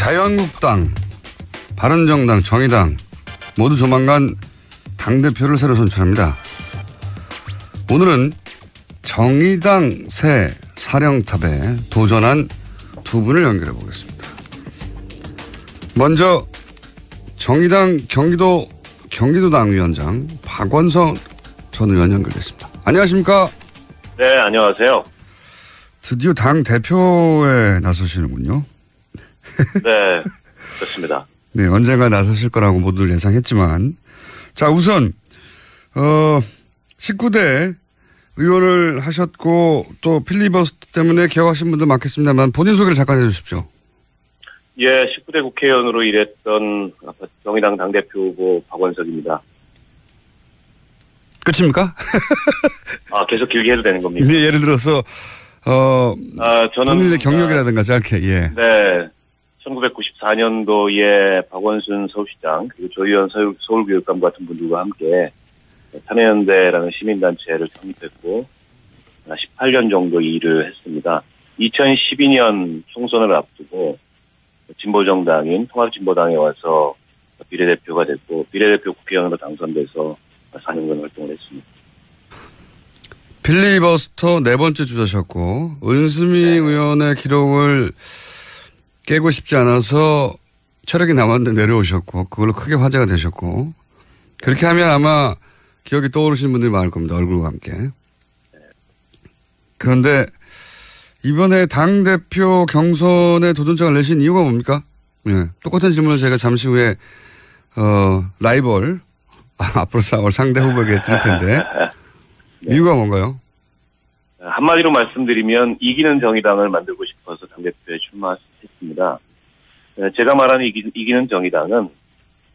자유한국당, 바른정당, 정의당 모두 조만간 당대표를 새로 선출합니다. 오늘은 정의당 새 사령탑에 도전한 두 분을 연결해 보겠습니다. 먼저 정의당 경기도당 위원장 박원석 전 의원 연결됐습니다. 안녕하십니까? 네, 안녕하세요. 드디어 당 대표에 나서시는군요. 네, 그렇습니다. 네, 언젠가 나서실 거라고 모두들 예상했지만, 자, 우선 19대 의원을 하셨고 또 필리버스터 때문에 기억하신 분도 많겠습니다만 본인 소개를 잠깐 해주십시오. 예, 19대 국회의원으로 일했던 정의당 당대표 후보 박원석입니다. 끝입니까? 계속 길게 해도 되는 겁니까? 네, 예를 들어서 저는 본인의 경력이라든가 짧게. 예. 네, 1994년도에 박원순 서울시장 그리고 조희연 서울교육감 같은 분들과 함께 참여연대라는 시민단체를 창립했고 18년 정도 일을 했습니다. 2012년 총선을 앞두고 진보정당인 통합진보당에 와서 비례대표가 됐고 비례대표 국회의원으로 당선돼서 4년간 활동을 했습니다. 필리버스터 네 번째 주자셨고 은수미 의원의 기록을 깨고 싶지 않아서 체력이 남았는데 내려오셨고 그걸로 크게 화제가 되셨고 그렇게 하면 아마 기억이 떠오르시는 분들이 많을 겁니다. 얼굴과 함께. 그런데 이번에 당대표 경선에 도전장을 내신 이유가 뭡니까? 네. 똑같은 질문을 제가 잠시 후에 라이벌 앞으로 싸울 상대 후보에게 드릴 텐데 네. 이유가 뭔가요? 한마디로 말씀드리면 이기는 정의당을 만들고 싶어서 당대표에 출마했습니다. 제가 말하는 이기는 정의당은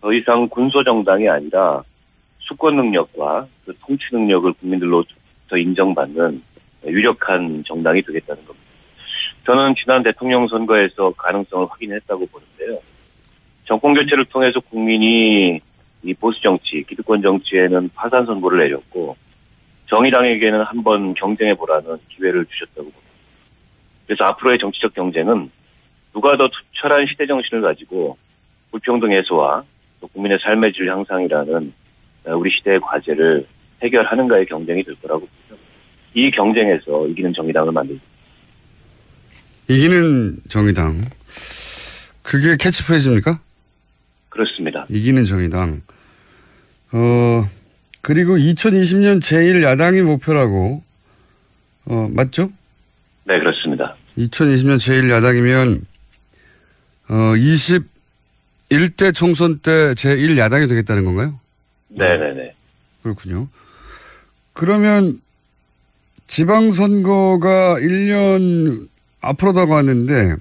더 이상 군소정당이 아니라 수권 능력과 그 통치 능력을 국민들로부터 인정받는 유력한 정당이 되겠다는 겁니다. 저는 지난 대통령 선거에서 가능성을 확인했다고 보는데요. 정권 교체를 통해서 국민이 이 보수 정치, 기득권 정치에는 파산 선고를 내렸고 정의당에게는 한번 경쟁해보라는 기회를 주셨다고 봅니다. 그래서 앞으로의 정치적 경쟁은 누가 더 투철한 시대 정신을 가지고 불평등 해소와 또 국민의 삶의 질 향상이라는 우리 시대의 과제를 해결하는가의 경쟁이 될 거라고 봅니다. 이 경쟁에서 이기는 정의당을 만들고 이기는 정의당. 그게 캐치프레이즈입니까? 그렇습니다. 이기는 정의당. 그리고 2020년 제1야당이 목표라고. 맞죠? 네, 그렇습니다. 2020년 제1야당이면 21대 총선 때 제1야당이 되겠다는 건가요? 네네네. 그렇군요. 그러면 지방선거가 1년 앞으로 다가왔는데 네.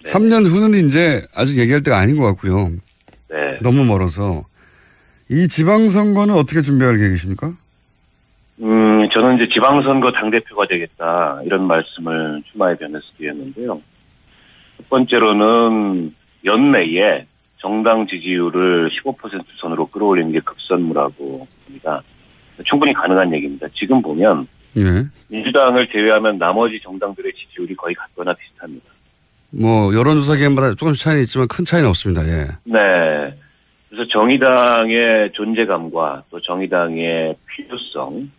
3년 후는 이제 아직 얘기할 때가 아닌 것 같고요. 네. 너무 멀어서. 이 지방선거는 어떻게 준비할 계획이십니까? 저는 이제 지방선거 당대표가 되겠다 이런 말씀을 출마에 변해서 드렸는데요. 첫 번째로는 연내에 정당 지지율을 15% 선으로 끌어올리는 게 급선무라고 봅니다. 충분히 가능한 얘기입니다. 지금 보면 네. 민주당을 제외하면 나머지 정당들의 지지율이 거의 같거나 비슷합니다. 뭐 여론조사 기간마다 조금씩 차이는 있지만 큰 차이는 없습니다. 예. 네. 그래서 정의당의 존재감과 또 정의당의 필요성,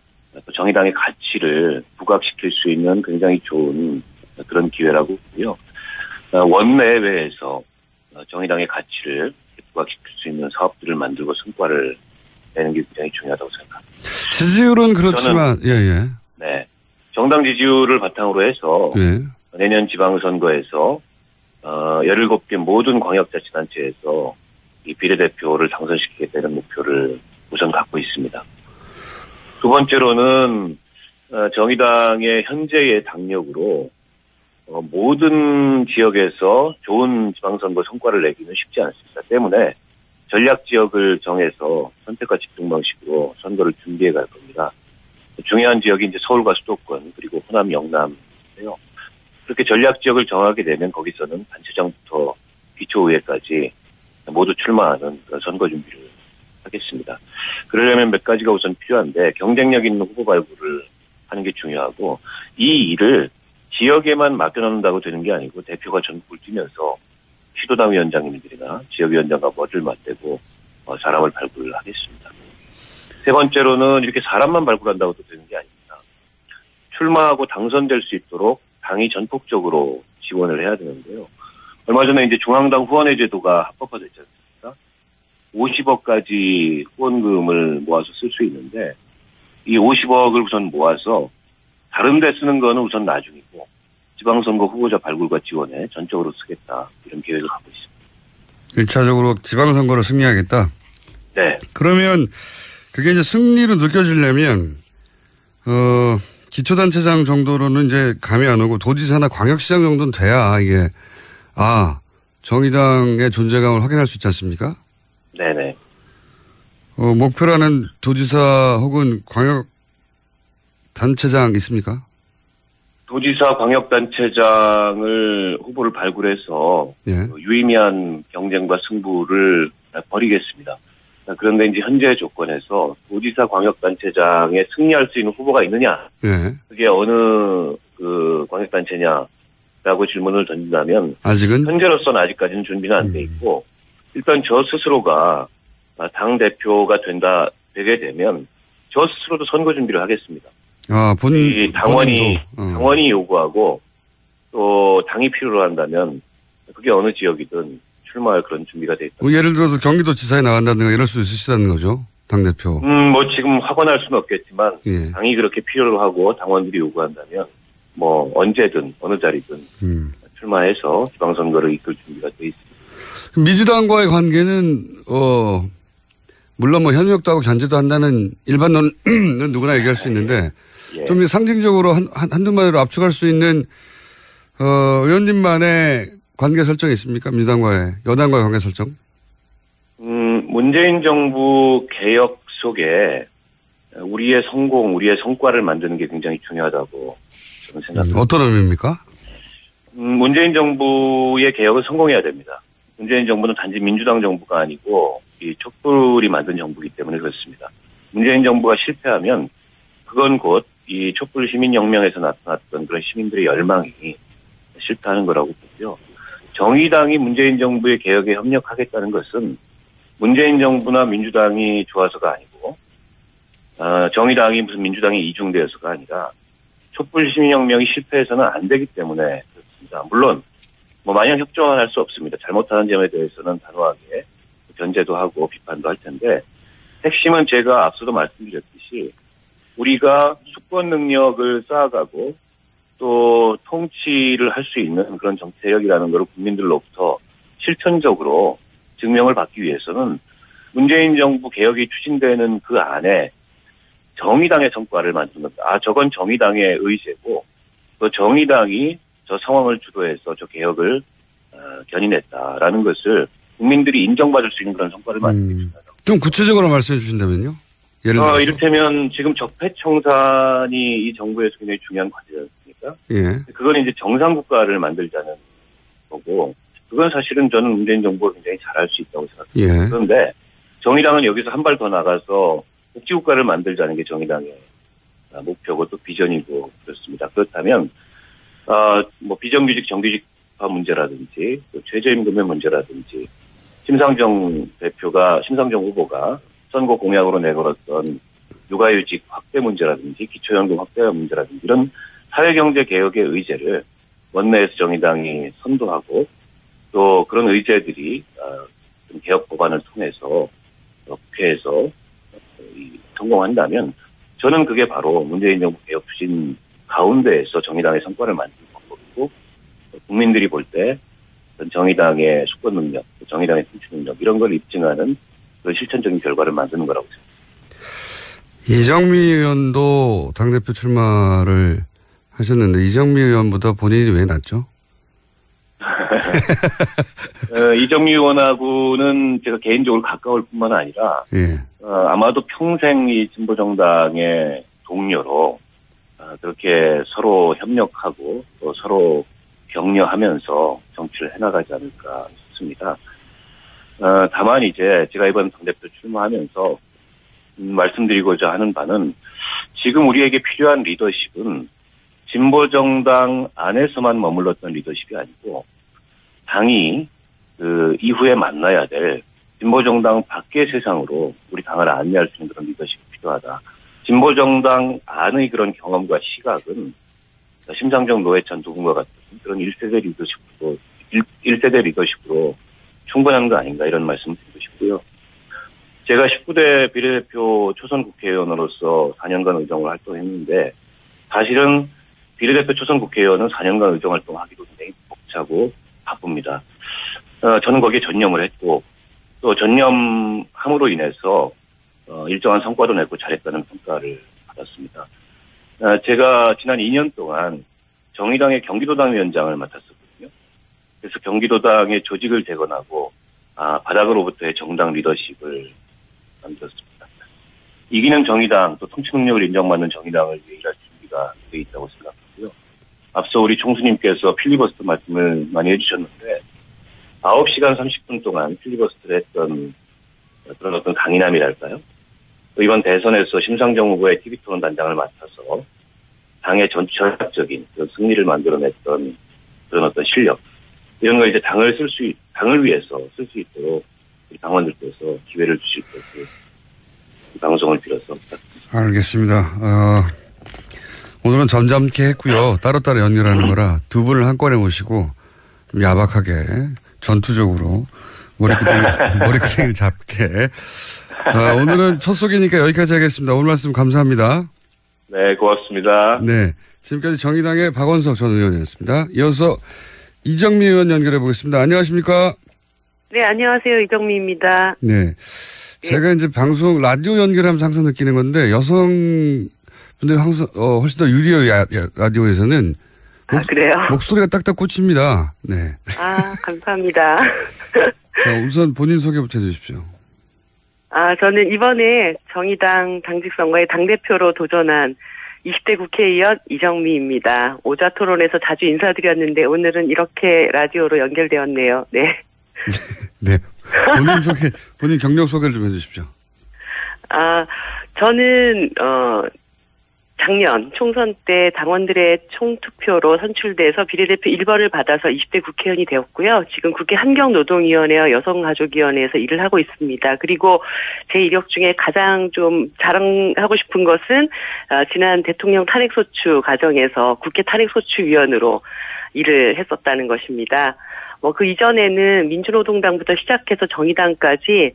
또 정의당의 가치를 부각시킬 수 있는 굉장히 좋은 그런 기회라고 보고요. 원내외에서 정의당의 가치를 부각시킬 수 있는 사업들을 만들고 성과를 내는 게 굉장히 중요하다고 생각합니다. 지지율은 그렇지만, 예. 네. 정당 지지율을 바탕으로 해서 예. 내년 지방선거에서 17개 모든 광역자치단체에서 이 비례대표를 당선시키겠다는 목표를 우선 갖고 있습니다. 두 번째로는 정의당의 현재의 당력으로 모든 지역에서 좋은 지방선거 성과를 내기는 쉽지 않습니다. 때문에 전략 지역을 정해서 선택과 집중 방식으로 선거를 준비해 갈 겁니다. 중요한 지역이 이제 서울과 수도권 그리고 호남, 영남인데요. 그렇게 전략 지역을 정하게 되면 거기서는 단체장부터 기초의회까지 모두 출마하는 그런 선거 준비를 하겠습니다. 그러려면 몇 가지가 우선 필요한데 경쟁력 있는 후보 발굴을 하는 게 중요하고 이 일을 지역에만 맡겨놓는다고 되는 게 아니고 대표가 전국을 뛰면서 시도당 위원장님들이나 지역위원장과 머리를 맞대고 사람을 발굴하겠습니다. 세 번째로는 이렇게 사람만 발굴한다고 또 되는 게 아닙니다. 출마하고 당선될 수 있도록 당이 전폭적으로 지원을 해야 되는데요. 얼마 전에 이제 중앙당 후원회 제도가 합법화됐지 않습니까? 50억까지 후원금을 모아서 쓸 수 있는데 이 50억을 우선 모아서 다른 데 쓰는 거는 우선 나중이고 지방선거 후보자 발굴과 지원에 전적으로 쓰겠다. 이런 계획을 갖고 있습니다. 1차적으로 지방선거를 승리하겠다? 네. 그러면 그게 이제 승리로 느껴지려면 기초단체장 정도로는 이제 감이 안 오고 도지사나 광역시장 정도는 돼야 이게 정의당의 존재감을 확인할 수 있지 않습니까? 네네. 목표라는 도지사 혹은 광역단체장 있습니까? 도지사 광역단체장을 후보를 발굴해서 예. 유의미한 경쟁과 승부를 벌이겠습니다. 그런데 이제 현재 조건에서 도지사 광역단체장에 승리할 수 있는 후보가 있느냐? 예. 그게 어느 광역단체냐라고 질문을 던진다면 아직은 현재로서는 아직까지는 준비는 안 돼 있고 일단 저 스스로가 당 대표가 되게 되면 저 스스로도 선거 준비를 하겠습니다. 이 당원이 요구하고 또 당이 필요로 한다면 그게 어느 지역이든 출마할 그런 준비가 돼 있다. 예를 들어서 경기도지사에 나간다든가 이럴 수 있으시다는 거죠, 당대표. 지금 확언할 수는 없겠지만 예. 당이 그렇게 필요로 하고 당원들이 요구한다면 언제든 어느 자리든 출마해서 지방선거를 이끌 준비가 돼 있습니다. 민주당과의 관계는 물론 현역도 하고 견제도 한다는 일반론은 누구나 얘기할 수 있는데 예. 좀 상징적으로 한두 마디로 압축할 수 있는 의원님만의 관계 설정이 있습니까? 민주당과의 여당과의 관계 설정? 문재인 정부 개혁 속에 우리의 성공, 우리의 성과를 만드는 게 굉장히 중요하다고 저는 생각합니다. 어떤 의미입니까? 문재인 정부의 개혁은 성공해야 됩니다. 문재인 정부는 단지 민주당 정부가 아니고 이 촛불이 만든 정부이기 때문에 그렇습니다. 문재인 정부가 실패하면 그건 곧 이 촛불 시민혁명에서 나타났던 그런 시민들의 열망이 실패하는 거라고 보고요. 정의당이 문재인 정부의 개혁에 협력하겠다는 것은 문재인 정부나 민주당이 좋아서가 아니고 정의당이 무슨 민주당이 이중되어서가 아니라 촛불 시민혁명이 실패해서는 안 되기 때문에 그렇습니다. 물론 마냥 협조는 할 수 없습니다. 잘못하는 점에 대해서는 단호하게 견제도 하고 비판도 할 텐데 핵심은 제가 앞서도 말씀드렸듯이 우리가 수권 능력을 쌓아가고 또 통치를 할 수 있는 그런 정치 세력이라는 걸 국민들로부터 실천적으로 증명을 받기 위해서는 문재인 정부 개혁이 추진되는 그 안에 정의당의 성과를 만드는 겁니다. 저건 정의당의 의제고 그 정의당이 저 상황을 주도해서 저 개혁을 견인했다라는 것을 국민들이 인정받을 수 있는 그런 성과를 만들겠습니다. 좀 구체적으로 말씀해 주신다면요? 예를 들어서. 이를테면 지금 적폐청산이 이 정부에서 굉장히 중요한 과제지 않습니까? 예. 그건 이제 정상국가를 만들자는 거고 그건 사실은 저는 문재인 정부가 굉장히 잘할 수 있다고 생각합니다. 예. 그런데 정의당은 여기서 한 발 더 나가서 복지국가를 만들자는 게 정의당의 목표고 또 비전이고 그렇습니다. 그렇다면 비정규직 정규직화 문제라든지 또 최저임금의 문제라든지 심상정 후보가 선거 공약으로 내걸었던 육아휴직 확대 문제라든지 기초연금 확대 문제라든지 이런 사회경제 개혁의 의제를 원내에서 정의당이 선도하고 또 그런 의제들이 개혁 법안을 통해서 국회에서 성공한다면 저는 그게 바로 문재인 정부 개혁 추진 가운데에서 정의당의 성과를 만드는 방법이고 국민들이 볼 때 정의당의 수권 능력, 정의당의 통치 능력 이런 걸 입증하는 그 실천적인 결과를 만드는 거라고 생각합니다. 이정미 의원도 당대표 출마를 하셨는데 이정미 의원보다 본인이 왜 낫죠? 이정미 의원하고는 제가 개인적으로 가까울 뿐만 아니라 예. 아마도 평생 이 진보정당의 동료로 그렇게 서로 협력하고 또 서로 격려하면서 정치를 해나가지 않을까 싶습니다. 다만 이제 제가 이번 당대표 출마하면서 말씀드리고자 하는 바는 지금 우리에게 필요한 리더십은 진보정당 안에서만 머물렀던 리더십이 아니고 당이 그 이후에 만나야 될 진보정당 밖의 세상으로 우리 당을 안내할 수 있는 그런 리더십이 필요하다. 진보정당 안의 그런 경험과 시각은 심상정, 노회찬 두 분과 같은 그런 1세대 리더십으로 충분한 거 아닌가 이런 말씀을 드리고 싶고요. 제가 19대 비례대표 초선 국회의원으로서 4년간 의정 활동했는데 사실은 비례대표 초선 국회의원은 4년간 의정 활동하기도 굉장히 벅차고 바쁩니다. 저는 거기에 전념을 했고 또 전념함으로 인해서 일정한 성과도 내고 잘했다는 평가를 받았습니다. 제가 지난 2년 동안 정의당의 경기도당 위원장을 맡았었거든요. 그래서 경기도당의 조직을 재건하고 바닥으로부터의 정당 리더십을 만들었습니다. 이기는 정의당 또 통치 능력을 인정받는 정의당을 위해 일할 준비가 되어 있다고 생각하고요. 앞서 우리 총수님께서 필리버스터 말씀을 많이 해주셨는데 9시간 30분 동안 필리버스터를 했던 그런 어떤 강인함이랄까요? 또 이번 대선에서 심상정 후보의 TV토론 단장을 맡아서 당의 전략적인 그런 승리를 만들어냈던 그런 어떤 실력 이런 걸 이제 당을 위해서 쓸 수 있도록 우리 당원들께서 기회를 주실 것을 이 방송을 빌어서 부탁드립니다. 알겠습니다. 오늘은 점잖게 했고요. 따로따로 연결하는 거라 두 분을 한꺼번에 모시고 좀 야박하게 전투적으로 머리끄댕이를 잡게. 오늘은 첫 소개니까 여기까지 하겠습니다. 오늘 말씀 감사합니다. 네, 고맙습니다. 네, 지금까지 정의당의 박원석 전 의원이었습니다. 이어서 이정미 의원 연결해 보겠습니다. 안녕하십니까? 네, 안녕하세요. 이정미입니다. 네. 제가 이제 방송, 라디오 연결하면서 항상 느끼는 건데, 여성분들이 항상, 훨씬 더 유리해요, 라디오에서는. 그래요? 목소리가 딱딱 꽂힙니다. 네. 감사합니다. 자, 우선 본인 소개부터 해주십시오. 저는 이번에 정의당 당직 선거에 당대표로 도전한 20대 국회의원 이정미입니다. 오자 토론에서 자주 인사드렸는데 오늘은 이렇게 라디오로 연결되었네요. 네. 네. 본인 경력 소개를 좀 해주십시오. 저는, 작년 총선 때 당원들의 총투표로 선출돼서 비례대표 1번을 받아서 20대 국회의원이 되었고요. 지금 국회 환경노동위원회와 여성가족위원회에서 일을 하고 있습니다. 그리고 제 이력 중에 가장 좀 자랑하고 싶은 것은 지난 대통령 탄핵소추 과정에서 국회 탄핵소추위원으로 일을 했었다는 것입니다. 그 이전에는 민주노동당부터 시작해서 정의당까지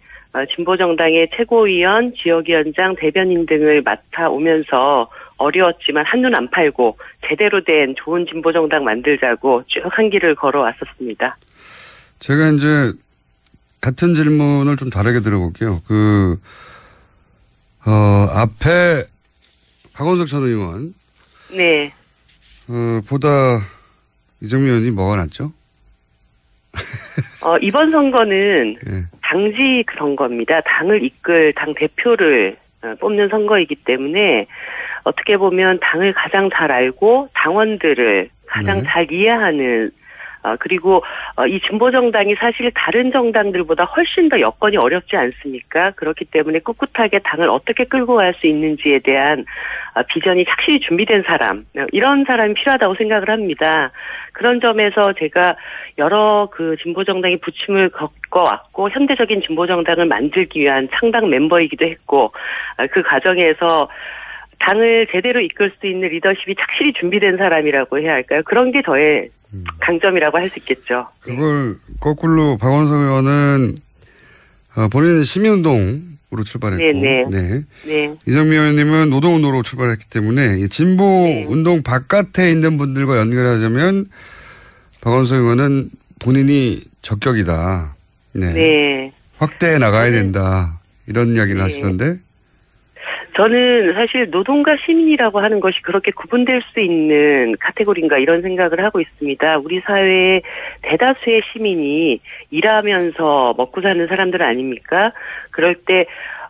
진보정당의 최고위원, 지역위원장, 대변인 등을 맡아오면서 어려웠지만 한눈 안 팔고 제대로 된 좋은 진보정당 만들자고 쭉 한 길을 걸어왔었습니다. 제가 이제 같은 질문을 좀 다르게 들어볼게요. 앞에 박원석 전 의원. 네. 보다 이정미 의원이 뭐가 낫죠? 이번 선거는 네. 당직 선거입니다. 당을 이끌 당 대표를 뽑는 선거이기 때문에 어떻게 보면 당을 가장 잘 알고 당원들을 가장 잘 이해하는 그리고 이 진보정당이 사실 다른 정당들보다 훨씬 더 여건이 어렵지 않습니까? 그렇기 때문에 꿋꿋하게 당을 어떻게 끌고 갈 수 있는지에 대한 비전이 착실히 준비된 사람, 이런 사람이 필요하다고 생각을 합니다. 그런 점에서 제가 여러 진보정당의 부침을 겪어왔고 현대적인 진보정당을 만들기 위한 창당 멤버이기도 했고 그 과정에서 당을 제대로 이끌 수 있는 리더십이 착실히 준비된 사람이라고 해야 할까요? 그런 게 저의 강점이라고 할 수 있겠죠. 그걸 거꾸로 박원석 의원은 본인은 시민운동으로 출발했고, 네. 이정미 의원님은 노동운동으로 출발했기 때문에 진보운동 바깥에 있는 분들과 연결하자면 박원석 의원은 본인이 적격이다. 네. 확대해 나가야 된다. 이런 이야기를 하시던데. 저는 사실 노동과 시민이라고 하는 것이 그렇게 구분될 수 있는 카테고리인가 이런 생각을 하고 있습니다. 우리 사회의 대다수의 시민이 일하면서 먹고 사는 사람들 아닙니까? 그럴 때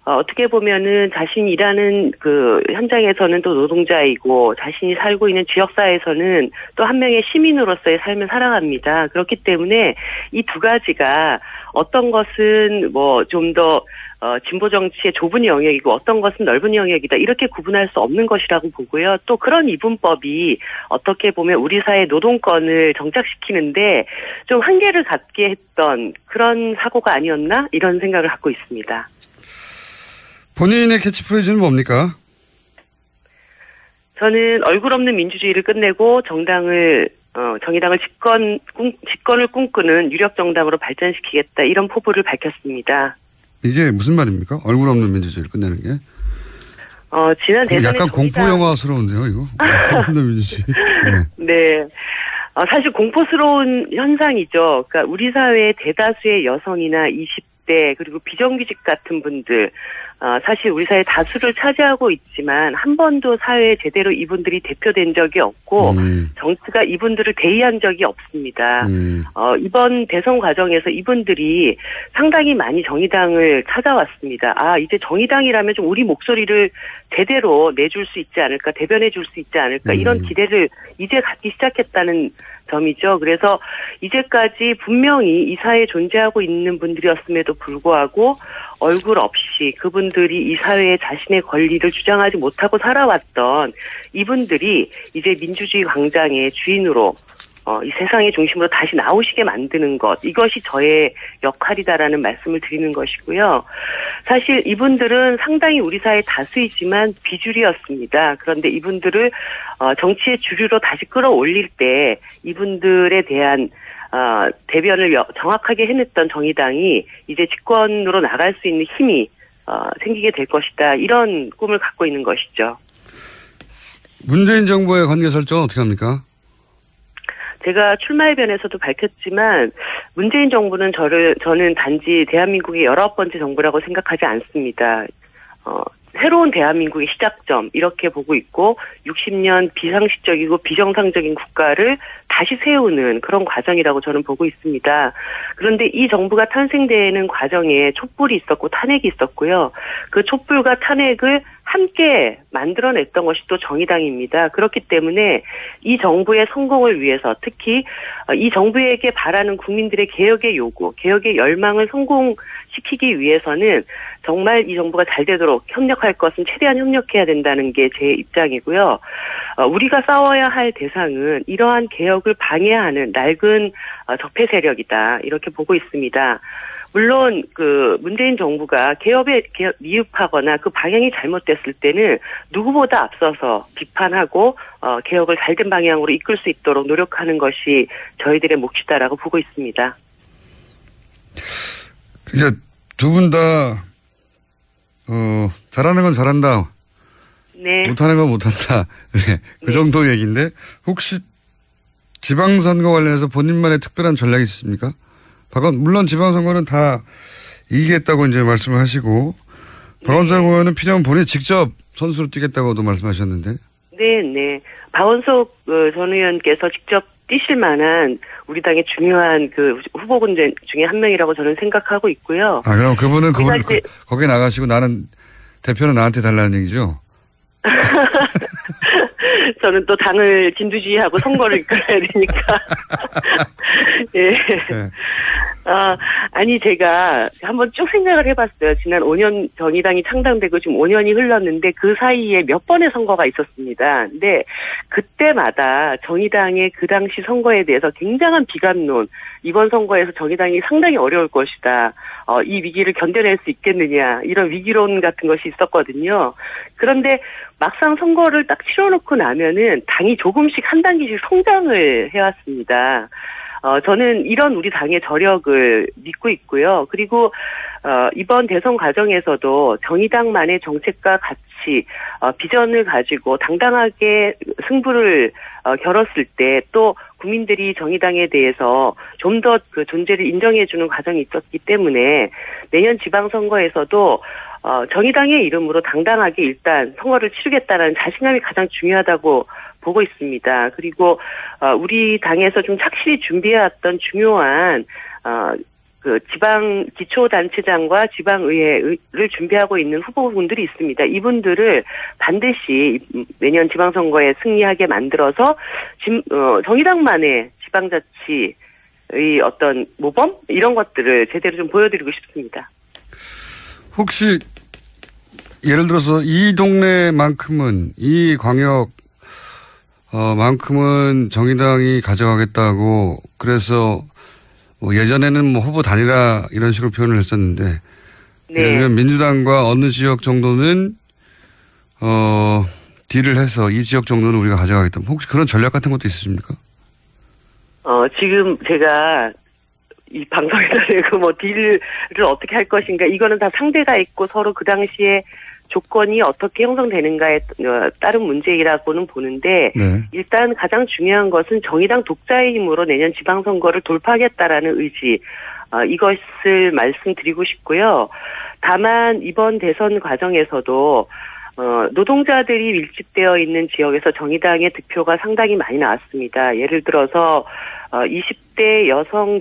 어떻게 보면은 자신이 일하는 현장에서는 또 노동자이고 자신이 살고 있는 지역사회에서는 또 한 명의 시민으로서의 삶을 살아갑니다. 그렇기 때문에 이 두 가지가 어떤 것은 좀 더 진보 정치의 좁은 영역이고 어떤 것은 넓은 영역이다. 이렇게 구분할 수 없는 것이라고 보고요. 또 그런 이분법이 어떻게 보면 우리 사회 노동권을 정착시키는데 좀 한계를 갖게 했던 그런 사고가 아니었나? 이런 생각을 갖고 있습니다. 본인의 캐치프레이즈는 뭡니까? 저는 얼굴 없는 민주주의를 끝내고 정의당을 집권을 꿈꾸는 유력 정당으로 발전시키겠다. 이런 포부를 밝혔습니다. 이게 무슨 말입니까? 얼굴 없는 민주주의를 끝내는 게? 지난 대선에 약간 공포 영화스러운데요, 이거. 얼굴 없는 민주주의. 네. 네. 사실 공포스러운 현상이죠. 그러니까 우리 사회의 대다수의 여성이나 20대 그리고 비정규직 같은 분들 사실 우리 사회 다수를 차지하고 있지만 한 번도 사회에 제대로 이분들이 대표된 적이 없고 정치가 이분들을 대의한 적이 없습니다. 이번 대선 과정에서 이분들이 상당히 많이 정의당을 찾아왔습니다. 이제 정의당이라면 좀 우리 목소리를 제대로 내줄 수 있지 않을까, 대변해 줄 수 있지 않을까 이런 기대를 이제 갖기 시작했다는 점이죠. 그래서 이제까지 분명히 이 사회에 존재하고 있는 분들이었음에도 불구하고 얼굴 없이 그분들이 이 사회에 자신의 권리를 주장하지 못하고 살아왔던 이분들이 이제 민주주의 광장의 주인으로 이 세상의 중심으로 다시 나오시게 만드는 것, 이것이 저의 역할이다라는 말씀을 드리는 것이고요. 사실 이분들은 상당히 우리 사회 다수이지만 비주류였습니다. 그런데 이분들을 정치의 주류로 다시 끌어올릴 때 이분들에 대한 대변을 정확하게 해냈던 정의당이 이제 집권으로 나갈 수 있는 힘이 생기게 될 것이다. 이런 꿈을 갖고 있는 것이죠. 문재인 정부의 관계 설정은 어떻게 합니까? 제가 출마해변에서도 밝혔지만 문재인 정부는 저는 단지 대한민국의 19번째 정부라고 생각하지 않습니다. 새로운 대한민국의 시작점 이렇게 보고 있고 60년 비상식적이고 비정상적인 국가를 다시 세우는 그런 과정이라고 저는 보고 있습니다. 그런데 이 정부가 탄생되는 과정에 촛불이 있었고 탄핵이 있었고요. 그 촛불과 탄핵을 함께 만들어냈던 것이 또 정의당입니다. 그렇기 때문에 이 정부의 성공을 위해서 특히 이 정부에게 바라는 국민들의 개혁의 요구, 개혁의 열망을 성공시키기 위해서는 정말 이 정부가 잘 되도록 협력할 것은 최대한 협력해야 된다는 게 제 입장이고요. 우리가 싸워야 할 대상은 이러한 개혁을 방해하는 낡은 적폐 세력이다. 이렇게 보고 있습니다. 물론 문재인 정부가 개혁에 미흡하거나 그 방향이 잘못됐을 때는 누구보다 앞서서 비판하고 개혁을 잘된 방향으로 이끌 수 있도록 노력하는 것이 저희들의 몫이다라고 보고 있습니다. 그러니까 두 분 다 잘하는 건 잘한다. 네. 못하는 건 못한다. 네. 그 정도 얘기인데 혹시 지방선거 관련해서 본인만의 특별한 전략이 있습니까? 물론 지방선거는 다 이기겠다고 이제 말씀을 하시고 박원석 의원은 필요하면 본인이 직접 선수로 뛰겠다고도 말씀하셨는데. 네. 박원석 전 의원께서 직접 뛰실 만한 우리 당의 중요한 후보군 중에 한 명이라고 저는 생각하고 있고요. 그럼 그분은 거기에 나가시고 나는 대표는 나한테 달라는 얘기죠? 저는 또 당을 진두지휘하고 선거를 이끌어야 되니까. 예. 네. 아니, 제가 한번 쭉 생각을 해봤어요. 지난 5년 정의당이 창당되고 지금 5년이 흘렀는데 그 사이에 몇 번의 선거가 있었습니다. 근데 그때마다 정의당의 그 당시 선거에 대해서 굉장한 비관론, 이번 선거에서 정의당이 상당히 어려울 것이다. 이 위기를 견뎌낼 수 있겠느냐, 이런 위기론 같은 것이 있었거든요. 그런데 막상 선거를 딱 치러놓고 나면은 당이 조금씩 한 단계씩 성장을 해왔습니다. 저는 이런 우리 당의 저력을 믿고 있고요. 그리고 이번 대선 과정에서도 정의당만의 정책과 가치, 비전을 가지고 당당하게 승부를 겨뤘을 때 또 국민들이 정의당에 대해서 좀 더 그 존재를 인정해주는 과정이 있었기 때문에 내년 지방선거에서도 정의당의 이름으로 당당하게 일단 선거를 치르겠다는 자신감이 가장 중요하다고 보고 있습니다. 그리고 우리 당에서 좀 착실히 준비해왔던 중요한 지방 기초단체장과 지방의회를 준비하고 있는 후보분들이 있습니다. 이분들을 반드시 내년 지방선거에 승리하게 만들어서 정의당만의 지방자치의 어떤 모범 이런 것들을 제대로 좀 보여드리고 싶습니다. 혹시 예를 들어서 이 동네만큼은 이 광역 만큼은 정의당이 가져가겠다고 그래서 뭐 예전에는 뭐 후보 단일화 이런 식으로 표현을 했었는데 네. 예를 들면 민주당과 어느 지역 정도는 딜을 해서 이 지역 정도는 우리가 가져가겠다. 혹시 그런 전략 같은 것도 있으십니까? 지금 제가 이 방송에서 내고 뭐 딜을 어떻게 할 것인가 이거는 다 상대가 있고 서로 그 당시에 조건이 어떻게 형성되는가에 따른 문제이라고는 보는데 네. 일단 가장 중요한 것은 정의당 독자의 힘으로 내년 지방선거를 돌파하겠다라는 의지 이것을 말씀드리고 싶고요. 다만 이번 대선 과정에서도 노동자들이 밀집되어 있는 지역에서 정의당의 득표가 상당히 많이 나왔습니다. 예를 들어서 20대 여성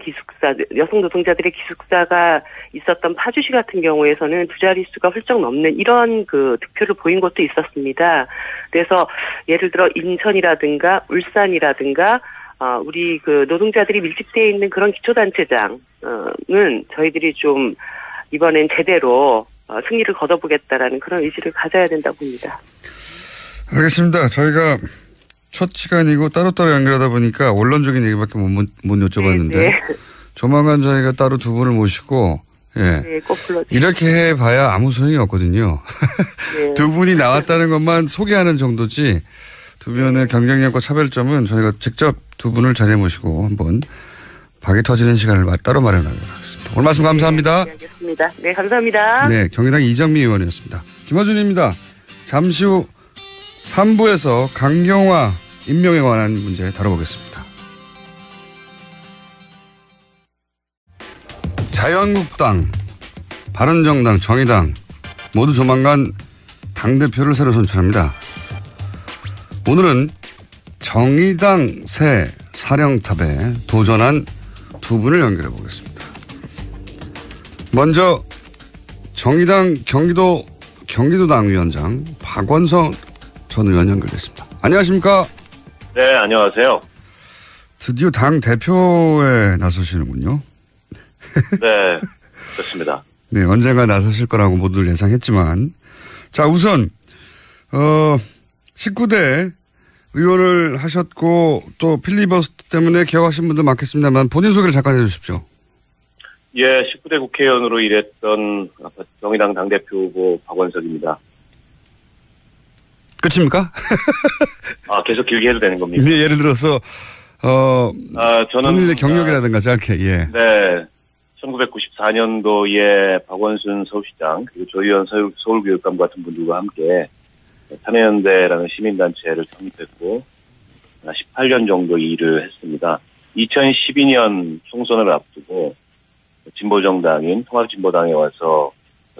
노동자들의 기숙사가 있었던 파주시 같은 경우에서는 두 자릿수가 훌쩍 넘는 이런 그 득표를 보인 곳도 있었습니다. 그래서 예를 들어 인천이라든가 울산이라든가 우리 그 노동자들이 밀집되어 있는 그런 기초단체장은 저희들이 좀 이번엔 제대로 승리를 거둬보겠다라는 그런 의지를 가져야 된다고 봅니다. 알겠습니다. 저희가 첫 시간이고 따로따로 연결하다 보니까 원론적인 얘기밖에 못 여쭤봤는데 네. 조만간 저희가 따로 두 분을 모시고 네, 꼭 불러주세요. 이렇게 해봐야 아무 소용이 없거든요. 네. 두 분이 나왔다는 것만 소개하는 정도지 두 분의 경쟁력과 차별점은 저희가 직접 두 분을 자리에 모시고 한번 박이 터지는 시간을 따로 마련하도록 하겠습니다. 오늘 말씀 감사합니다. 네, 알겠습니다. 네, 감사합니다. 네, 경기당 이정미 의원이었습니다. 김어준입니다. 잠시 후 3부에서 강경화 임명에 관한 문제 다뤄보겠습니다. 자유한국당, 바른정당, 정의당 모두 조만간 당대표를 새로 선출합니다. 오늘은 정의당 새 사령탑에 도전한 두 분을 연결해 보겠습니다. 먼저 정의당 경기도당 위원장 박원석 전 의원 연결됐습니다. 안녕하십니까? 네, 안녕하세요. 드디어 당 대표에 나서시는군요. 네, 그렇습니다. 네, 언젠가 나서실 거라고 모두 예상했지만, 자, 우선 19대 의원을 하셨고 또 필리버스터 때문에 개혁하신 분도 많겠습니다만 본인 소개를 잠깐 해주십시오. 예, 19대 국회의원으로 일했던 정의당 당대표 후보 박원석입니다. 끝입니까? 계속 길게 해도 되는 겁니까? 네, 예를 들어서 저는 본인의 경력이라든가 짧게. 예. 네, 1994년도에 박원순 서울시장 그리고 조희연 서울교육감 같은 분들과 함께 참여연대라는 시민단체를 창립했고 18년 정도 일을 했습니다. 2012년 총선을 앞두고 진보정당인 통합진보당에 와서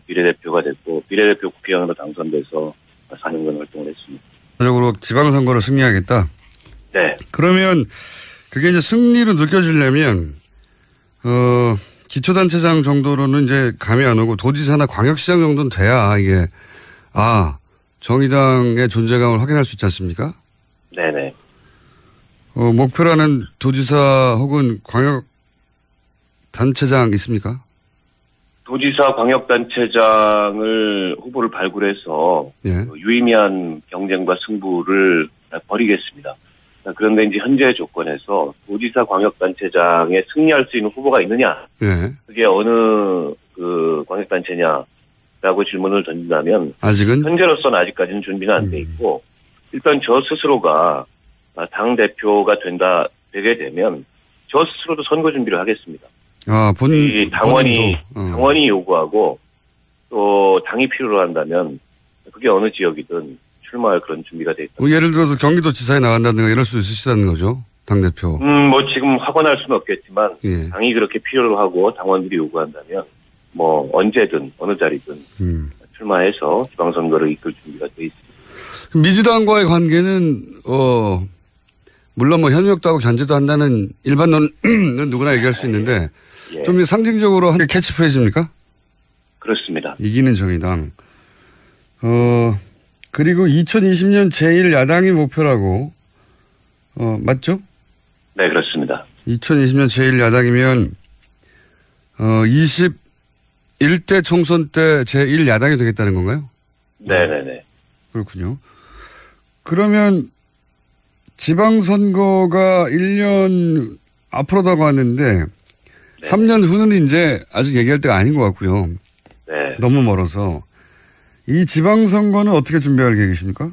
비례대표가 됐고 비례대표 국회의원으로 당선돼서 4년간 활동을 했습니다. 적으로 지방선거를 승리하겠다? 네. 그러면 그게 이제 승리로 느껴지려면 기초단체장 정도로는 이제 감이 안 오고 도지사나 광역시장 정도는 돼야 이게 정의당의 존재감을 확인할 수 있지 않습니까? 네네. 목표라는 도지사 혹은 광역단체장 있습니까? 도지사 광역단체장을 후보를 발굴해서 예. 유의미한 경쟁과 승부를 벌이겠습니다. 그런데 이제 현재 조건에서 도지사 광역단체장에 승리할 수 있는 후보가 있느냐? 예. 그게 어느 그 광역단체냐라고 질문을 던진다면 아직은? 현재로서는 아직까지는 준비는 안 돼 있고 일단 저 스스로가 당 대표가 되게 되면 저 스스로도 선거 준비를 하겠습니다. 이 당원이 요구하고 또 당이 필요로 한다면 그게 어느 지역이든 출마할 그런 준비가 돼 있다. 예를 들어서 경기도지사에 나간다든가 이럴 수 있으시다는 거죠, 당대표. 뭐 지금 확언할 수는 없겠지만 예. 당이 그렇게 필요로 하고 당원들이 요구한다면 뭐 언제든 어느 자리든 출마해서 지방선거를 이끌 준비가 돼 있습니다. 민주당과의 관계는 물론 뭐 협력도 하고 견제도 한다는 일반론은 누구나 얘기할 수 있는데 예. 좀 상징적으로 한 캐치프레이즈입니까? 그렇습니다. 이기는 정의당. 그리고 2020년 제1야당이 목표라고 맞죠? 네, 그렇습니다. 2020년 제1야당이면 1대 총선 때 제1야당이 되겠다는 건가요? 네네네. 그렇군요. 그러면 지방선거가 1년 앞으로 다가왔는데 3년 후는 이제 아직 얘기할 때가 아닌 것 같고요. 네. 너무 멀어서. 이 지방선거는 어떻게 준비할 계획이십니까?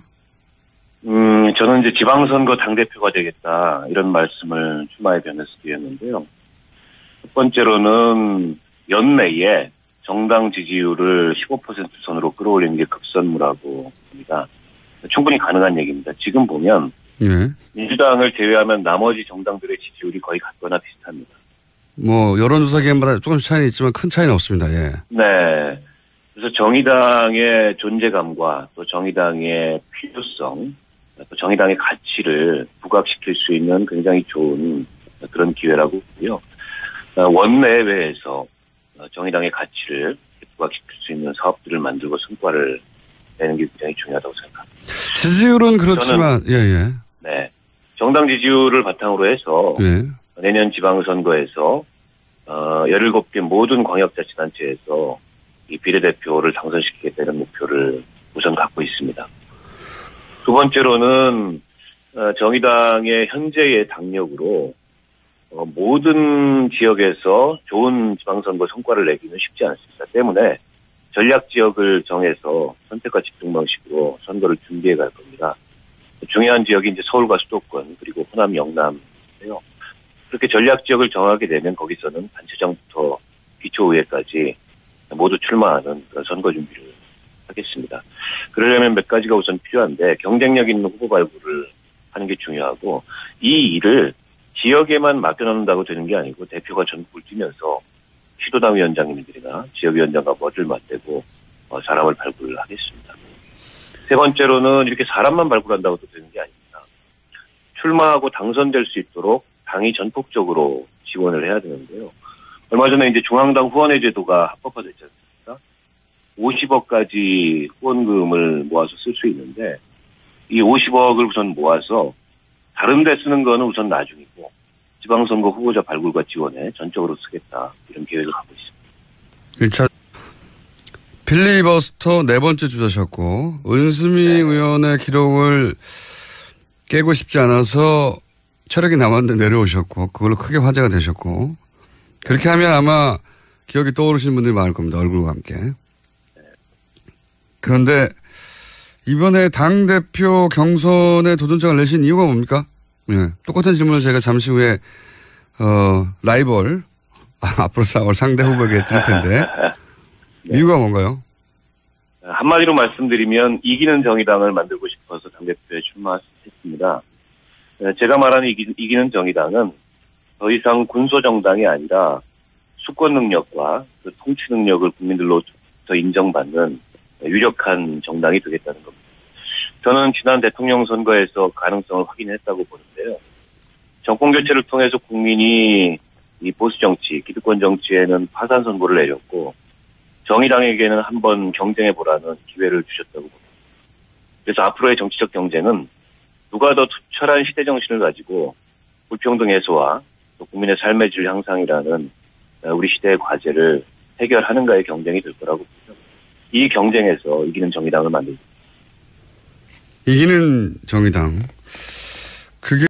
저는 이제 지방선거 당대표가 되겠다, 이런 말씀을 출마의 변에서 드렸는데요. 첫 번째로는 연내에 정당 지지율을 15% 선으로 끌어올리는 게 급선무라고 봅니다. 충분히 가능한 얘기입니다. 지금 보면 네. 민주당을 제외하면 나머지 정당들의 지지율이 거의 같거나 비슷합니다. 뭐 여론조사 기관마다 조금씩 차이는 있지만 큰 차이는 없습니다. 예. 네. 그래서 정의당의 존재감과 또 정의당의 필요성, 또 정의당의 가치를 부각시킬 수 있는 굉장히 좋은 그런 기회라고 보고요. 원내외에서 정의당의 가치를 부각시킬 수 있는 사업들을 만들고 성과를 내는 게 굉장히 중요하다고 생각합니다. 지지율은 그렇지만, 예. 네. 정당 지지율을 바탕으로 해서 예. 내년 지방선거에서 17개 모든 광역자치단체에서 이 비례대표를 당선시키겠다는 목표를 우선 갖고 있습니다. 두 번째로는 정의당의 현재의 당력으로 모든 지역에서 좋은 지방선거 성과를 내기는 쉽지 않습니다. 때문에 전략 지역을 정해서 선택과 집중 방식으로 선거를 준비해 갈 겁니다. 중요한 지역이 이제 서울과 수도권 그리고 호남, 영남인데요. 그렇게 전략 지역을 정하게 되면 거기서는 단체장부터 기초의회까지 모두 출마하는 그런 선거 준비를 하겠습니다. 그러려면 몇 가지가 우선 필요한데 경쟁력 있는 후보 발굴을 하는 게 중요하고 이 일을 지역에만 맡겨놓는다고 되는 게 아니고 대표가 전국을 뛰면서 시도당 위원장님들이나 지역위원장과 머리를 맞대고 사람을 발굴을 하겠습니다. 세 번째로는 이렇게 사람만 발굴한다고 또 되는 게 아닙니다. 출마하고 당선될 수 있도록 당이 전폭적으로 지원을 해야 되는데요. 얼마 전에 이제 중앙당 후원회 제도가 합법화됐지 않습니까? 50억까지 후원금을 모아서 쓸 수 있는데 이 50억을 우선 모아서 다른 데 쓰는 거는 우선 나중이고 지방선거 후보자 발굴과 지원에 전적으로 쓰겠다, 이런 계획을 갖고 있습니다. 1차 필리버스터 4번째 주자셨고 은수미 의원의 기록을 깨고 싶지 않아서 체력이 남았는데 내려오셨고 그걸로 크게 화제가 되셨고 그렇게 하면 아마 기억이 떠오르시는 분들이 많을 겁니다. 얼굴과 함께. 그런데 이번에 당대표 경선에 도전장을 내신 이유가 뭡니까? 네. 똑같은 질문을 제가 잠시 후에 라이벌 앞으로 싸울 상대 후보에게 드릴 텐데 네. 이유가 뭔가요? 한마디로 말씀드리면 이기는 정의당을 만들고 싶어서 당대표에 출마했습니다. 제가 말하는 이기는 정의당은 더 이상 군소정당이 아니라 수권 능력과 그 통치 능력을 국민들로부터 인정받는 유력한 정당이 되겠다는 겁니다. 저는 지난 대통령 선거에서 가능성을 확인했다고 보는데요. 정권 교체를 통해서 국민이 이 보수 정치, 기득권 정치에는 파산 선고를 내렸고 정의당에게는 한번 경쟁해보라는 기회를 주셨다고 봅니다. 그래서 앞으로의 정치적 경쟁은 누가 더 투철한 시대 정신을 가지고 불평등 해소와 또 국민의 삶의 질 향상이라는 우리 시대의 과제를 해결하는가의 경쟁이 될 거라고 봅니다. 이 경쟁에서 이기는 정의당을 만들고 이기는 정의당. 그게